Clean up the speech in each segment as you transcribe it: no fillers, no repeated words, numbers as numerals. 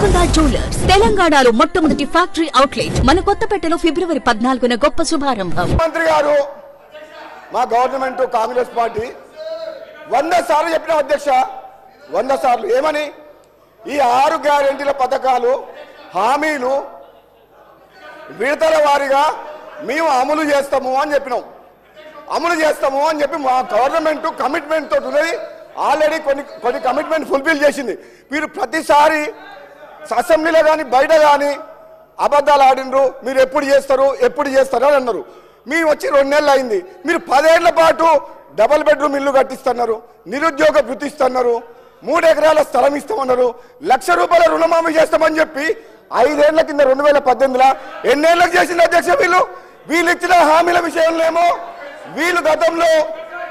Golconda jewellers తెలంగాణలో మొట్టమొదటి factory outlet మన కొత్తపేటలో ఫిబ్రవరి 14న గొప్ప శుభారంభం. మంత్రి గారు మా గవర్నమెంట్ కాంగ్రెస్ పార్టీ 100 సార్లు చెప్పిన అధ్యక్ష 100 సార్లు ఏమని ఈ 6 గ్యారెంటీల పథకాలు హామీలు విడతల వారీగా మేము అమలు చేస్తాము అని చెప్పినాం. అమలు చేస్తాము అని చెప్పి మా గవర్నమెంట్ కమిట్మెంట్ తోటి ఉన్నది. ఆల్రెడీ కొన్ని కమిట్మెంట్ ఫుల్ఫిల్ చేసింది. మీరు ప్రతిసారి అసెంబ్లీలో కానీ బయట కానీ అబద్ధాలు ఆడినరు. మీరు ఎప్పుడు చేస్తారు అని అన్నారు. మేము వచ్చి 2 నెలలు అయింది. మీరు 10 ఏళ్ల పాటు డబుల్ బెడ్రూమ్ ఇల్లు కట్టిస్తున్నారు, నిరుద్యోగ వృత్తి ఇస్తున్నారు, 3 ఎకరాల స్థలం ఇస్తామన్నారు, ₹1,00,000 రుణమాఫీ చేస్తామని చెప్పి 5 ఏళ్ల కింద 2018లో ఎన్నేళ్లకు చేసింది అధ్యక్ష? వీళ్ళు ఇచ్చిన హామీల విషయంలో ఏమో వీళ్ళు గతంలో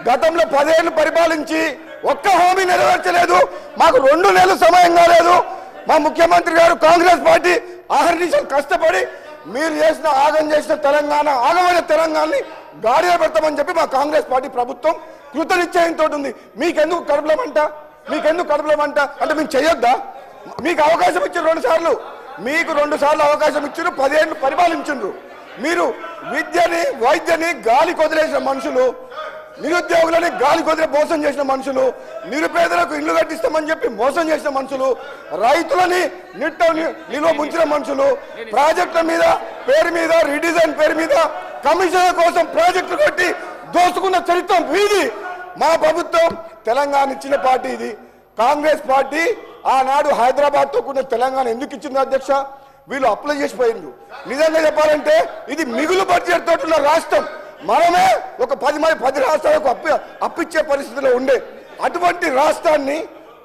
10 ఏళ్లు పరిపాలించి ఒక్క హామీ నెరవేర్చలేదు. మాకు 2 నెలలు సమయం కాలేదు. మా ముఖ్యమంత్రి గారు కాంగ్రెస్ పార్టీ ఆహర్నిశలు కష్టపడి మీరు చేసిన తెలంగాణ ఆగమైన తెలంగాణని గాడిలో పెడతామని చెప్పి మా కాంగ్రెస్ పార్టీ ప్రభుత్వం కృత నిశ్చయంతో ఉంది. మీకెందుకు కడుపులమంట అంటే మేము చేయొద్దా? మీకు అవకాశం ఇచ్చారు 2 సార్లు. మీకు 2 సార్లు అవకాశం ఇచ్చారు. 10 ఏళ్ళు పరిపాలించారు. మీరు విద్యని వైద్యని గాలి కొదిలేసిన మనుషులు, నిరుద్యోగులని గాలి కొదిలే మోసం చేసిన మనుషులు, నిరుపేదలకు ఇల్లు కట్టిస్తామని చెప్పి మోసం చేసిన మనుషులు, రైతులని నిల్వ ముంచిన మనుషులు, ప్రాజెక్టుల మీద పేరు మీద రీడిజైన్ పేరు మీద కమిషన్ల కోసం ప్రాజెక్టులు కట్టి దోసుకున్న చరిత్ర వీది. మా ప్రభుత్వం తెలంగాణ ఇచ్చిన పార్టీ ఇది. కాంగ్రెస్ పార్టీ ఆనాడు హైదరాబాద్తో కూడిన తెలంగాణ ఎందుకు ఇచ్చింది అధ్యక్ష? వీళ్ళు అప్లై చేసిపోయిండ్రు. నిజంగా చెప్పాలంటే ఇది మిగులు బడ్జెట్ తోటి ఉన్న రాష్ట్రం. మనమే ఒక 10 రాష్ట్రాలకు అప్పిచ్చే పరిస్థితిలో ఉండే అటువంటి రాష్ట్రాన్ని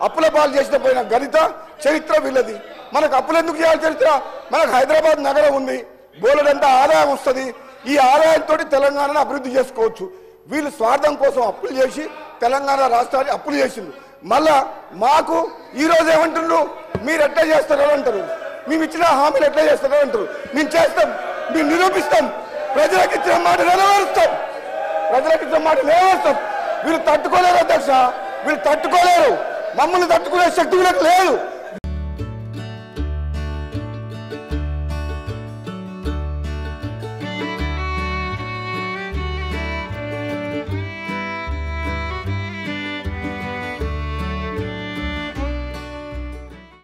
అప్పుల పాలు చేసిన పోయిన గణిత చరిత్ర వీళ్ళది. మనకు అప్పులు ఎందుకు చేయాలి చరిత్ర? మనకు హైదరాబాద్ నగరం ఉంది, బోలెడంత ఆదాయం వస్తుంది. ఈ ఆదాయంతో తెలంగాణను అభివృద్ధి చేసుకోవచ్చు. వీళ్ళు స్వార్థం కోసం అప్పులు చేసి తెలంగాణ రాష్ట్రాన్ని అప్పులు చేసిండ్రు. మళ్ళా మాకు ఈరోజు ఏమంటున్నారు? మీరు ఎట్లా చేస్తారో అంటారు, మేము ఇచ్చిన హామీలు ఎట్లా చేస్తారో అంటారు. మేము చేస్తాం, మేము నిరూపిస్తాం, ప్రజలకు ఇచ్చిన మాట నెరవేరుస్తాం. వీళ్ళు తట్టుకోలేరు అధ్యక్ష, వీళ్ళు తట్టుకోలేరు. మమ్మల్ని తట్టుకునే శక్తి వీళ్ళకి లేదు.